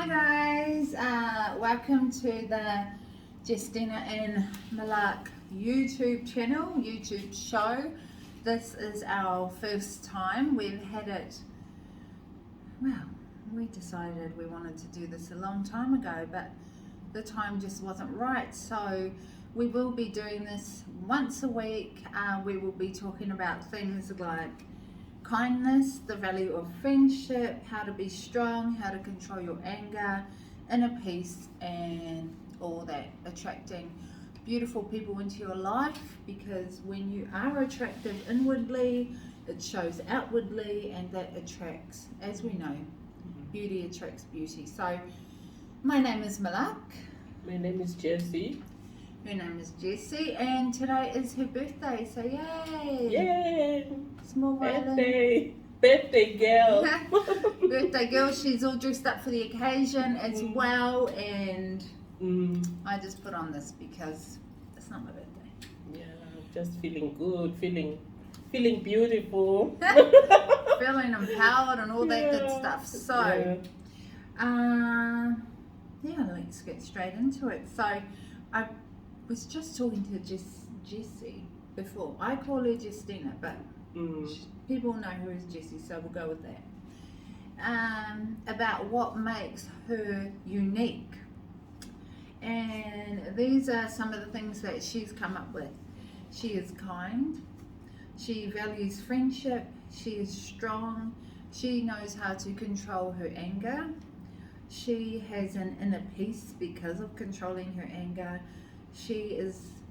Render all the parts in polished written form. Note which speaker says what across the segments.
Speaker 1: Hi guys, welcome to the Justina and Malak YouTube channel, YouTube show. This is our first time. We've had it, well, we decided we wanted to do this a long time ago, but the time just wasn't right. So we will be doing this once a week. We will be talking about things like kindness, the value of friendship, how to be strong, how to control your anger, inner peace, and all that. Attracting beautiful people into your life, because when you are attractive inwardly, it shows outwardly, and that attracts, as we know, beauty attracts beauty. So my name is Malak.
Speaker 2: My name is Jessie.
Speaker 1: Her name is Jessie, and today is her birthday, so yay!
Speaker 2: Yay!
Speaker 1: Small violin.
Speaker 2: Birthday girl.
Speaker 1: Birthday girl. She's all dressed up for the occasion as well, and I just put on this because it's not my birthday.
Speaker 2: Yeah, just feeling good, feeling beautiful,
Speaker 1: Feeling empowered and all that good stuff. So, yeah, let's get straight into it. So, I was just talking to Jessie before. I call her Justina, but people know her as Jessie, so we'll go with that. About what makes her unique. And these are some of the things that she's come up with. She is kind. She values friendship. She is strong. She knows how to control her anger. She has an inner peace because of controlling her anger. She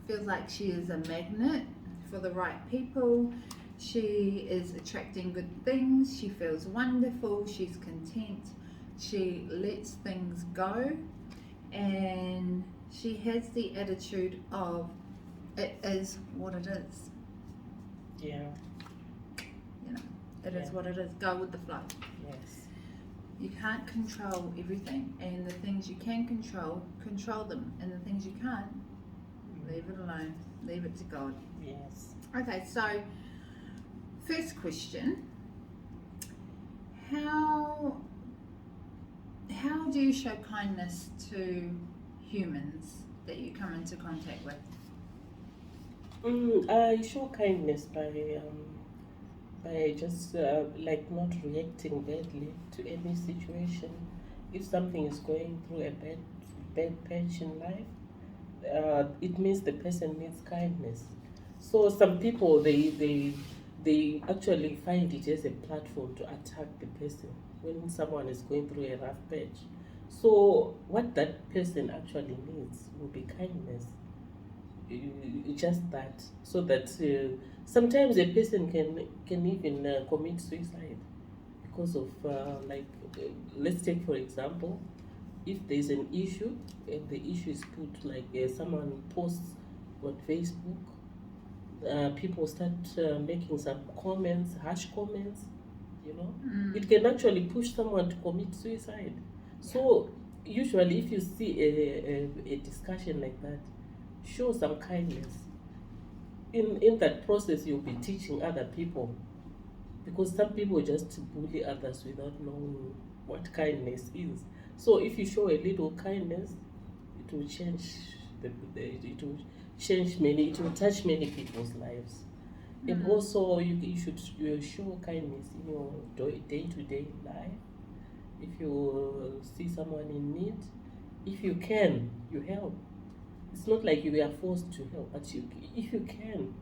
Speaker 1: feels like she is a magnet for the right people. She is attracting good things. She feels wonderful. She's content. She lets things go. And she has the attitude of, it is what it is.
Speaker 2: Yeah.
Speaker 1: You know, it is what it is. Go with the flow.
Speaker 2: Yes.
Speaker 1: You can't control everything, and the things you can control them, and the things you can't, leave it alone. Leave it to God.
Speaker 2: Yes.
Speaker 1: Okay, so first question: How do you show kindness to humans that you come into contact with?
Speaker 2: I show kindness by just like not reacting badly to any situation. If something is going through a bad patch in life, it means the person needs kindness. So some people they actually find it as a platform to attack the person when someone is going through a rough patch. So what that person actually needs will be kindness. Just that, so that sometimes a person can even commit suicide because of let's take for example, if there's an issue and the issue is put like someone posts on Facebook, people start making some comments, harsh comments, it can actually push someone to commit suicide. So usually if you see a discussion like that, show some kindness. In that process, you'll be teaching other people, because some people just bully others without knowing what kindness is. So if you show a little kindness, it will change it will touch many people's lives. And also you should show kindness in your day-to-day life. If you see someone in need, if you can, you help. It's not like you are forced to help, but if you can,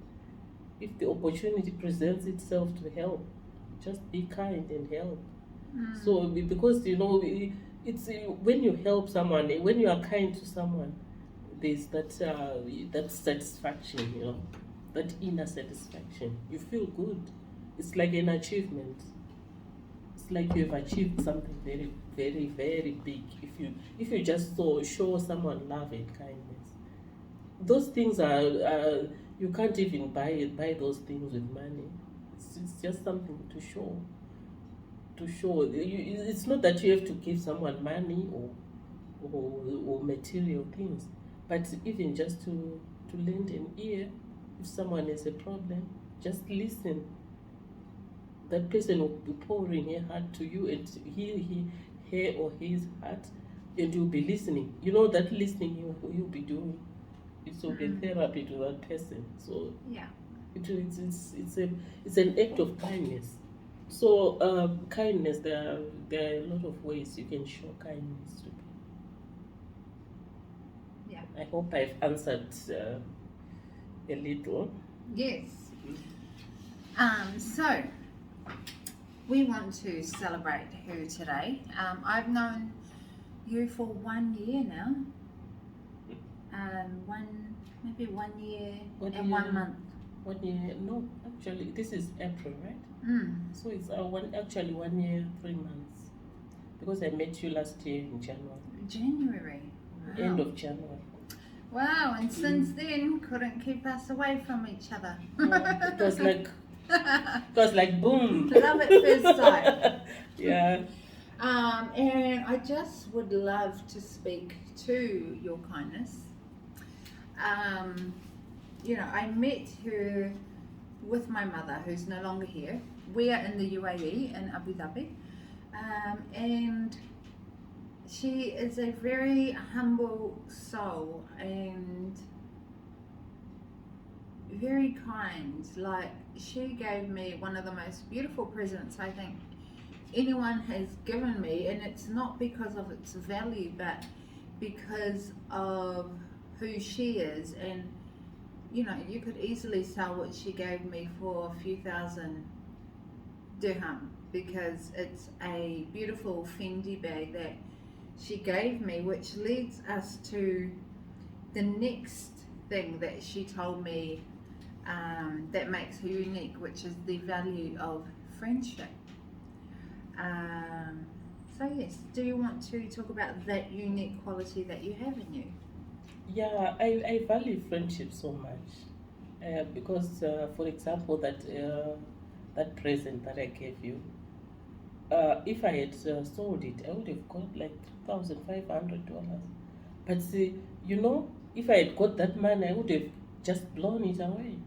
Speaker 2: if the opportunity presents itself to help, just be kind and help. So because it's when you help someone, when you are kind to someone, there's that satisfaction, that inner satisfaction. You feel good. It's like an achievement. It's like you have achieved something very, very, very big. If you just show someone love and kindness. Those things are you can't even buy those things with money. It's just something to show. It's not that you have to give someone money or material things, but even just to lend an ear. If someone has a problem, just listen. That person will be pouring her heart to you, and her or his heart, and you'll be listening. You know that listening you'll be doing, it will be therapy to that person. So
Speaker 1: Yeah.
Speaker 2: it's an act of kindness. So kindness, there are a lot of ways you can show kindness to people.
Speaker 1: Yeah.
Speaker 2: I hope I've answered a little.
Speaker 1: Yes. So we want to celebrate her today. I've known you for 1 year now. Maybe 1 year
Speaker 2: What
Speaker 1: and
Speaker 2: year?
Speaker 1: 1 month.
Speaker 2: 1 year? No, actually, this is April, right? So it's 1 year, 3 months. Because I met you last year in January.
Speaker 1: January. Wow.
Speaker 2: End of January.
Speaker 1: Wow, and since then couldn't keep us away from each other.
Speaker 2: It was like boom.
Speaker 1: Love at first sight.
Speaker 2: Yeah.
Speaker 1: And I just would love to speak to your kindness. I met her with my mother, who's no longer here. We are in the UAE, in Abu Dhabi. And she is a very humble soul and very kind. Like, she gave me one of the most beautiful presents I think anyone has given me, and it's not because of its value, but because of who she is. And you could easily sell what she gave me for a few thousand dirham, because it's a beautiful Fendi bag that she gave me, which leads us to the next thing that she told me that makes her unique, which is the value of friendship. So yes, do you want to talk about that unique quality that you have in you?
Speaker 2: Yeah, I value friendship so much because, for example, that present that I gave you, if I had sold it, I would have got like $3,500. But see, if I had got that money, I would have just blown it away.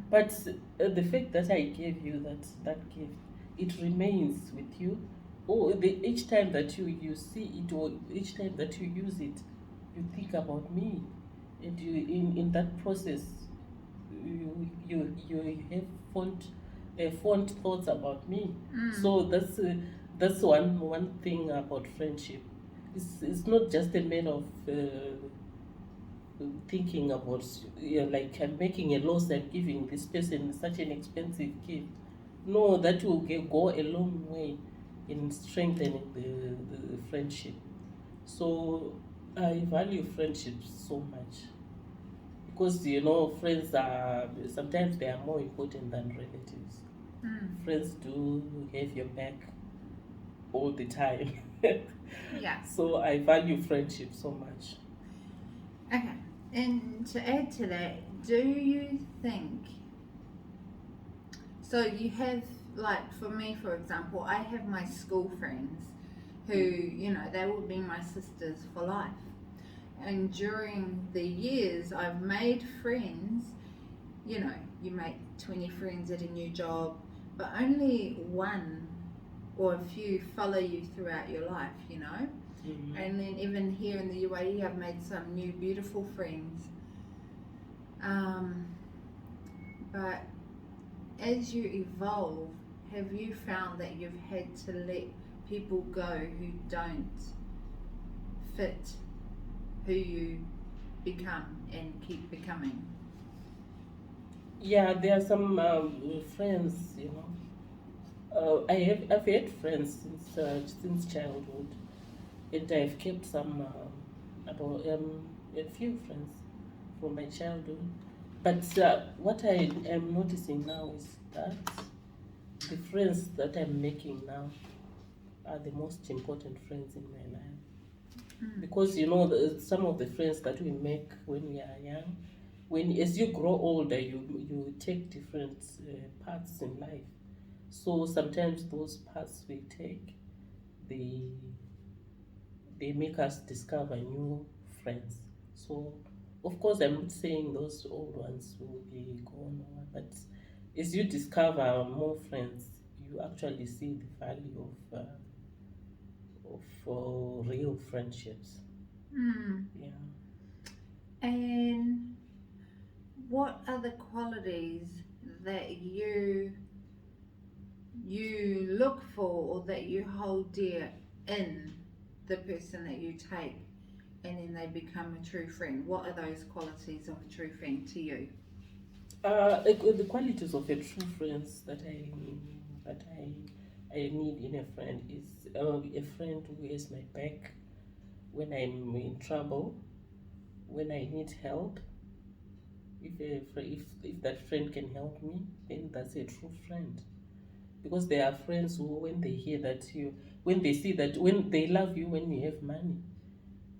Speaker 2: But the fact that I gave you that gift, it remains with you. Each time that you see it, or each time that you use it, you think about me, and you in that process, you have fond thoughts about me. So that's one thing about friendship. It's not just a matter of thinking about, like, I'm making a loss and giving this person such an expensive gift. No, that will go a long way in strengthening the friendship. So I value friendships so much because friends are sometimes they are more important than relatives. Friends do have your back all the time.
Speaker 1: Yeah.
Speaker 2: So I value friendship so much.
Speaker 1: Okay. And to add to that, do you think, so you have, like, for me, for example, I have my school friends who, they will be my sisters for life. And during the years, I've made friends. You make 20 friends at a new job, but only one or a few follow you throughout your life, And then even here in the UAE, I've made some new beautiful friends. But as you evolve, have you found that you've had to let people go who don't fit who you become and keep becoming?
Speaker 2: Yeah, there are some friends, I've had friends since childhood, and I've kept some about a few friends from my childhood. But what I am noticing now is that the friends that I'm making now are the most important friends in my life. Because some of the friends that we make when we are young, as you grow older, you take different paths in life. So sometimes those paths we take, they make us discover new friends. So of course I'm not saying those old ones will be gone, but as you discover more friends, you actually see the value for real friendships.
Speaker 1: Mm.
Speaker 2: Yeah.
Speaker 1: And what are the qualities that you look for or that you hold dear in the person that you take and then they become a true friend? What are those qualities of a true friend to you?
Speaker 2: The qualities of a true friends that I need in a friend is a friend who has my back when I'm in trouble, when I need help. If that friend can help me, then that's a true friend. Because there are friends who, when they hear that you, when they see that, when they love you when you have money.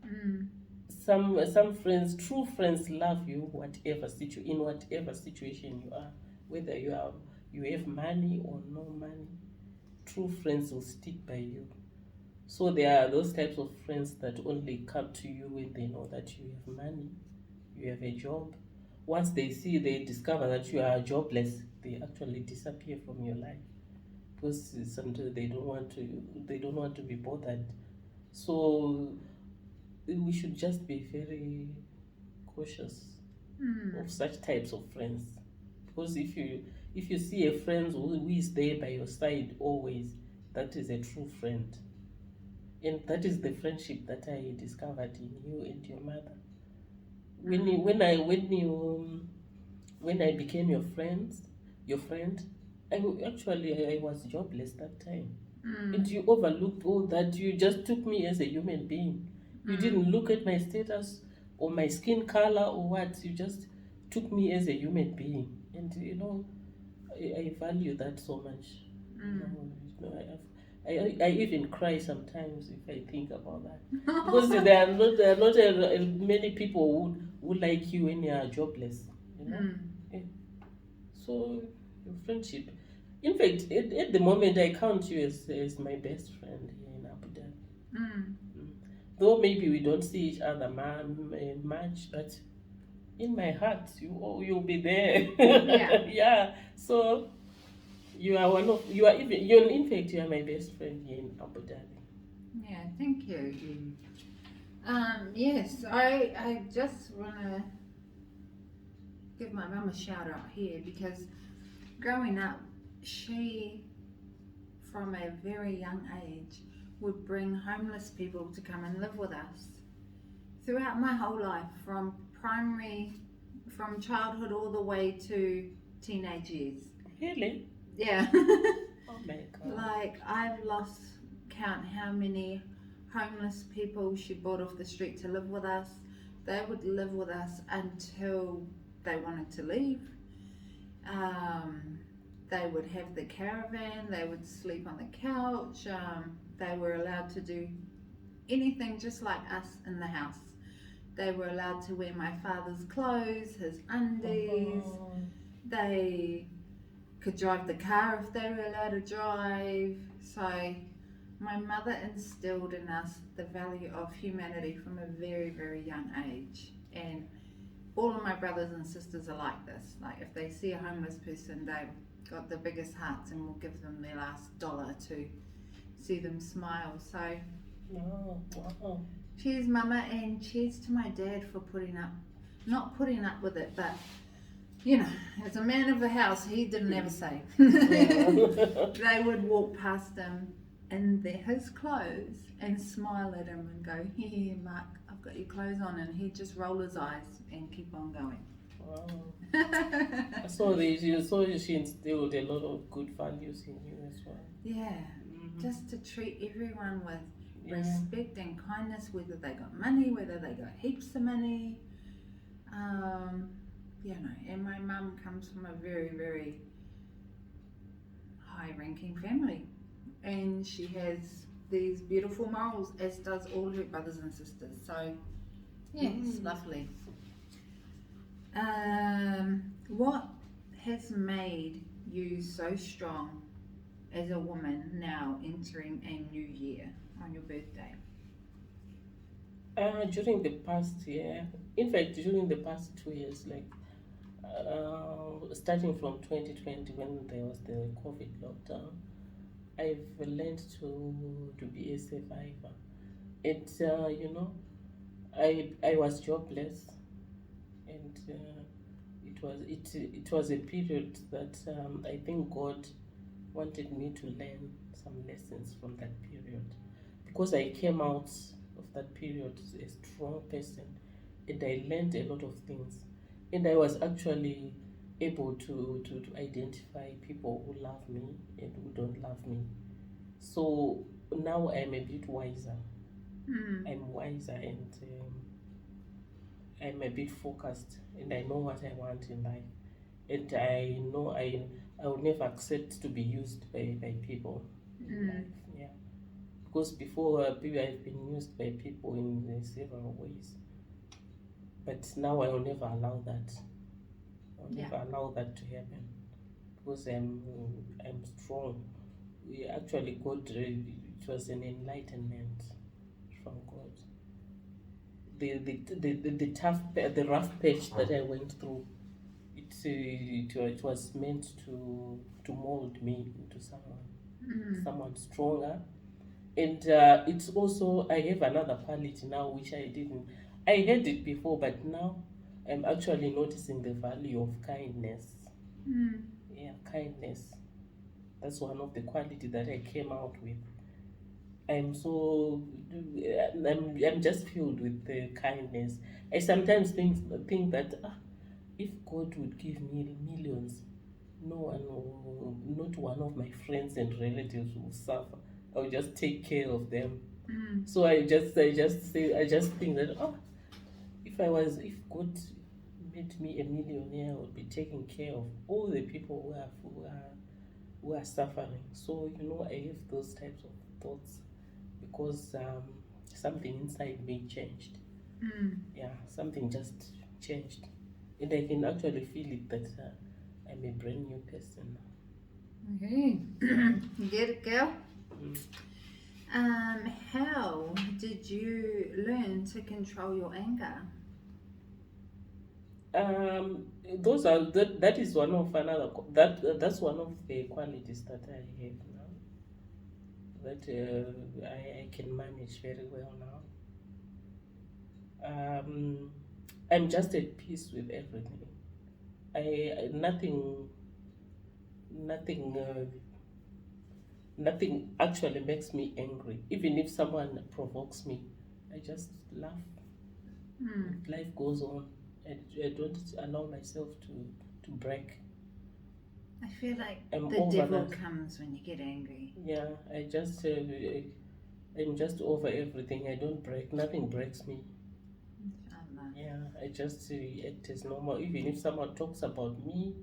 Speaker 1: Mm.
Speaker 2: Some friends, true friends, love you in whatever situation you are, whether you have money or no money. True friends will stick by you. So there are those types of friends that only come to you when they know that you have money, you have a job. Once they discover that you are jobless, they actually disappear from your life because sometimes they don't want to be bothered. So we should just be very cautious
Speaker 1: Mm.
Speaker 2: of such types of friends, because if you see a friend who is there by your side always, that is a true friend, and that is the friendship that I discovered in you and your mother. When I became your friend, I was jobless that time, and
Speaker 1: Mm.
Speaker 2: you overlooked all that. You just took me as a human being. You
Speaker 1: Mm.
Speaker 2: didn't look at my status or my skin color or what. You just took me as a human being, and I value that so much.
Speaker 1: Mm.
Speaker 2: I even cry sometimes if I think about that, because there are not many people who like you when you are jobless. You know.
Speaker 1: Mm.
Speaker 2: Yeah. So your friendship. In fact, at the moment, I count you as my best friend here in Abu Dhabi.
Speaker 1: Mm.
Speaker 2: Mm. Though maybe we don't see each other much, but in my heart, you'll be there.
Speaker 1: Yeah.
Speaker 2: Yeah. So you are even you in fact you are my best friend here in Abu Dhabi.
Speaker 1: Yeah. Thank you.
Speaker 2: Mm.
Speaker 1: Yes, I just want to give my mum a shout out here because growing up, she, from a very young age, would bring homeless people to come and live with us. Throughout my whole life, from childhood all the way to teenage years.
Speaker 2: Really?
Speaker 1: Yeah.
Speaker 2: Oh my God.
Speaker 1: Like, I've lost count how many homeless people she brought off the street to live with us. They would live with us until they wanted to leave. Um, they would have the caravan, they would sleep on the couch, they were allowed to do anything just like us in the house. They were allowed to wear my father's clothes, his undies.
Speaker 2: Oh.
Speaker 1: They could drive the car if they were allowed to drive. So my mother instilled in us the value of humanity from a very, very young age. And all of my brothers and sisters are like this. Like, if they see a homeless person, they've got the biggest hearts and will give them their last dollar to see them smile. So
Speaker 2: No. Wow.
Speaker 1: cheers, Mama, and cheers to my dad for not putting up with it, but as a man of the house, he didn't ever say. They would walk past him in his clothes and smile at him and go, "Here, Mark, I've got your clothes on," and he'd just roll his eyes and keep on going.
Speaker 2: Wow. So she instilled a lot of good values in you as well.
Speaker 1: Yeah,
Speaker 2: Mm-hmm.
Speaker 1: just to treat everyone with
Speaker 2: Yeah.
Speaker 1: respect and kindness, whether they got money, whether they got heaps of money. And my mum comes from a very, very high-ranking family, and she has these beautiful morals, as does all her brothers and sisters. So, yeah, it's lovely. What has made you so strong as a woman now entering a new year on your birthday?
Speaker 2: During the past year, in fact, during the past 2 years, like starting from 2020 when there was the COVID lockdown, I've learned to be a survivor. You know, I was jobless, and it was a period that I think God wanted me to learn some lessons from that period, because I came out of that period a strong person, and I learned a lot of things, and I was actually able to identify people who love me and who don't love me. So now I'm a bit wiser. I'm wiser, and I'm a bit focused, and I know what I want in life, and I know I will never accept to be used by people in life. Yeah, because before I've been used by people in several ways, but now I will never allow that. I'll never allow that to happen, because I'm strong. We actually got it was an enlightenment from God. The rough patch that I went through, it was meant to mold me into someone stronger. And it's also, I have another quality now which I didn't. I had it before, but now I'm actually noticing the value of kindness. Yeah, kindness. That's one of the quality that I came out with. I'm so I'm just filled with kindness. I sometimes think that if God would give me millions, no one, not one of my friends and relatives will suffer. I'll just take care of them. So I just think that if God made me a millionaire, I would be taking care of all the people who are suffering. So I have those types of thoughts, because something inside me changed. Yeah, something just changed, and I can actually feel it that I'm a brand new person now.
Speaker 1: Okay. You get it, girl? How did you learn to control your anger?
Speaker 2: That is one of that's one of the qualities that I have now, that I can manage very well now. I'm just at peace with everything. Nothing nothing actually makes me angry. Even if someone provokes me, I just laugh. Life goes on. I don't allow myself to break.
Speaker 1: I feel like
Speaker 2: I'm
Speaker 1: the
Speaker 2: over
Speaker 1: devil
Speaker 2: that.
Speaker 1: comes when you get angry.
Speaker 2: Yeah, I'm just over everything. I don't break. Nothing breaks me. Yeah, I just act as normal. Even if someone talks about me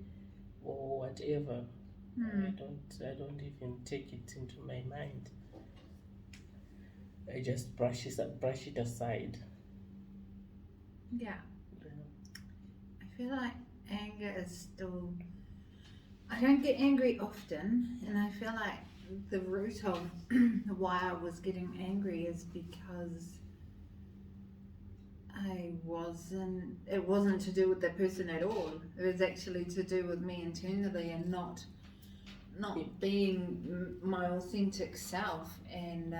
Speaker 2: or whatever, I don't even take it into my mind. I just brush it aside.
Speaker 1: Yeah. I feel like anger is still. I don't get angry often, and I feel like the root of why I was getting angry is because it wasn't to do with the person at all. It was actually to do with me internally, and not being my authentic self, and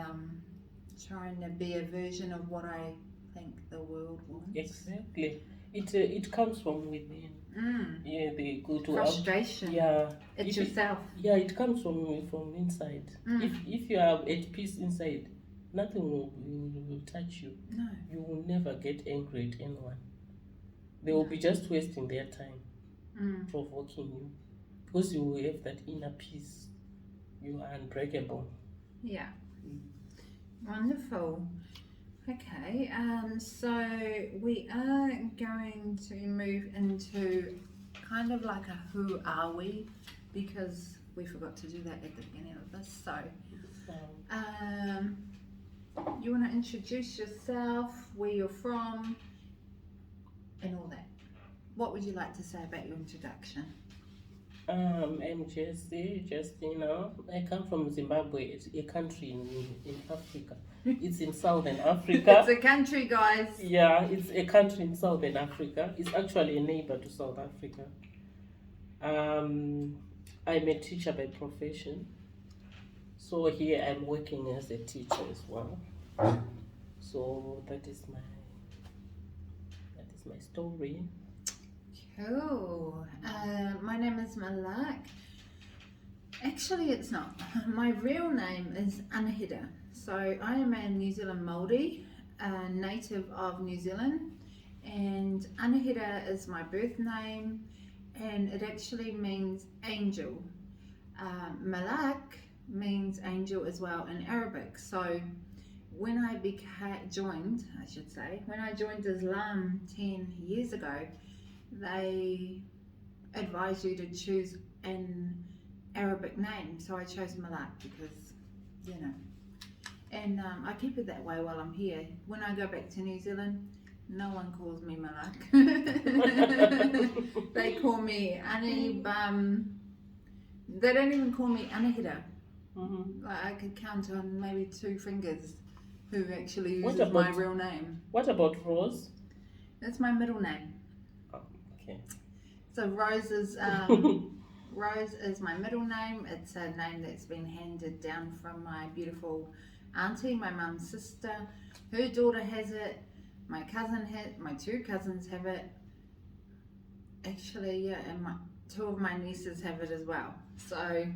Speaker 1: trying to be a version of what I think the world wants.
Speaker 2: Exactly. It comes from within. Yeah, the go to
Speaker 1: frustration. It's yourself.
Speaker 2: It comes from inside. If you are at peace inside, nothing will touch you.
Speaker 1: No.
Speaker 2: You will never get angry at anyone. They will be just wasting their time provoking you, because you will have that inner peace. You are unbreakable.
Speaker 1: Yeah. Wonderful. Okay, so we are going to move into kind of like a who are we, because we forgot to do that at the beginning of this. So, you want to introduce yourself, where you're from, and all that. What would you like to say about your introduction?
Speaker 2: I'm Jessie. I come from Zimbabwe. It's a country in Africa. It's in Southern Africa.
Speaker 1: It's a country, guys.
Speaker 2: Yeah, it's a country in Southern Africa. It's actually a neighbor to South Africa. I'm a teacher by profession. So here I'm working as a teacher as well. So that is my story.
Speaker 1: Cool. My name is Malak. Actually, it's not. My real name is Anahida. So I am a New Zealand Māori, a native of New Zealand, and Anahida is my birth name, and it actually means angel. Malak means angel as well in Arabic. So when I joined Islam 10 years ago, they advised you to choose an Arabic name. So I chose Malak because, and I keep it that way while I'm here. When I go back to New Zealand, no one calls me Malak. They call me they don't even call me Anahida. Like I could count on maybe 2 fingers who actually uses my real name.
Speaker 2: What about Rose?
Speaker 1: That's my middle name.
Speaker 2: Oh, okay.
Speaker 1: So Rose is my middle name. It's a name that's been handed down from my beautiful auntie, my mum's sister. Her daughter has it. My 2 cousins have it. Actually, yeah, and 2 of my nieces have it as well. So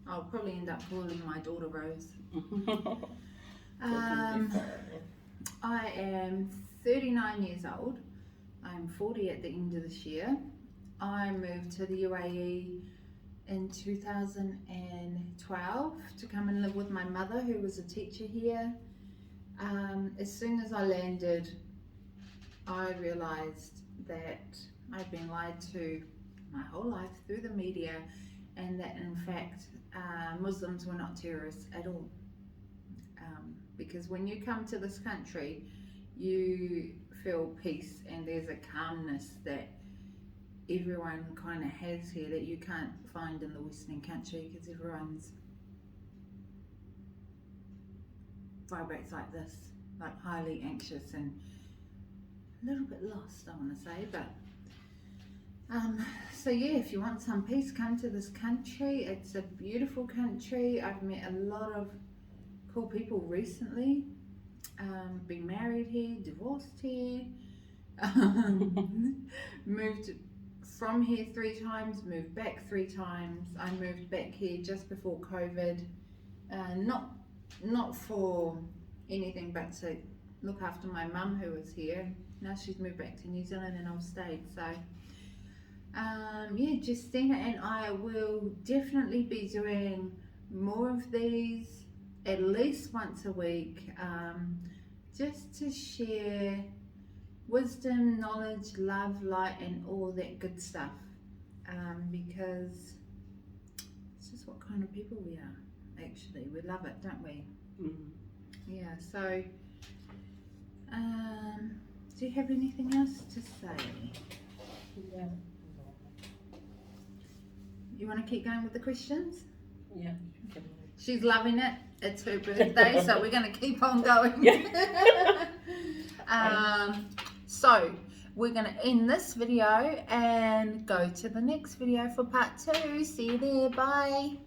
Speaker 1: I'll probably end up calling my daughter Rose. I am 39 years old. I'm 40 at the end of this year. I moved to the UAE in 2012 to come and live with my mother, who was a teacher here. As soon as I landed, I realised that I'd been lied to my whole life through the media, and that in fact Muslims were not terrorists at all. Because when you come to this country, you feel peace, and there's a calmness that everyone kind of has here that you can't find in the Western country, because everyone's vibrates like this, like highly anxious and a little bit lost, I want to say. But so yeah, if you want some peace, come to this country. It's a beautiful country. I've met a lot of cool people recently. Been married here, divorced here, moved from here 3 times, moved back 3 times. I moved back here just before COVID, not for anything but to look after my mum, who was here. Now she's moved back to New Zealand and I've stayed. So yeah, Justina and I will definitely be doing more of these at least once a week, just to share wisdom, knowledge, love, light, and all that good stuff, because it's just what kind of people we are. Actually, we love it, don't we? Yeah. So do you have anything else to say?
Speaker 2: Yeah.
Speaker 1: You want to keep going with the questions?
Speaker 2: Yeah, you can.
Speaker 1: She's loving it. It's her birthday, so we're going to keep on going. So we're going to end this video and go to the next video for part 2. See you there. Bye.